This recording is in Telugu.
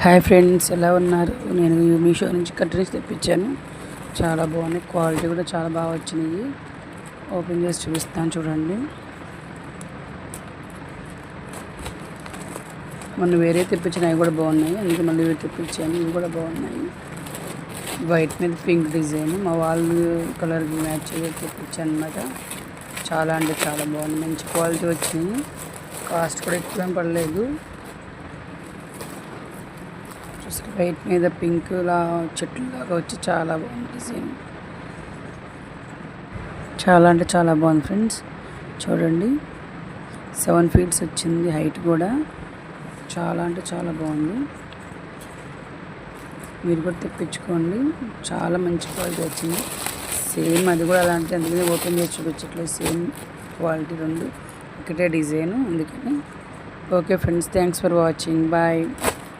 హాయ్ ఫ్రెండ్స్, ఎలా ఉన్నారు? నేను మీషో నుంచి కర్టెన్స్ తెప్పించాను. చాలా బాగున్నాయి, క్వాలిటీ కూడా చాలా బాగా వచ్చినాయి. ఓపెన్ చేసి చూపిస్తాను, చూడండి. మొన్న వేరే తెప్పించిన అవి కూడా బాగున్నాయి, అందుకే మళ్ళీ ఇవి తెప్పించాను. ఇవి కూడా బాగున్నాయి. వైట్ మీద పింక్ డిజైన్, మా వాళ్ళు కలర్కి మ్యాచ్ అయ్యేది తెప్పించాను అనమాట. చాలా అంటే చాలా బాగుంది, మంచి క్వాలిటీ వచ్చినాయి. కాస్ట్ కూడా ఎక్కువ పడలేదు. వైట్ మీద పింక్ లా చెట్లు లాగా వచ్చి చాలా బాగుంది డిజైన్. చాలా అంటే చాలా బాగుంది ఫ్రెండ్స్, చూడండి. 7 feet వచ్చింది హైట్ కూడా. చాలా అంటే చాలా బాగుంది. మీరు కూడా తెప్పించుకోండి, చాలా మంచి క్వాలిటీ వచ్చింది. సేమ్ అది కూడా అలాంటి, అందుకని ఓపెన్ చేసి చూపించట్లేదు. సేమ్ క్వాలిటీ, రెండు ఒకటే డిజైన్, అందుకని. Okay friends, thanks for watching. Bye.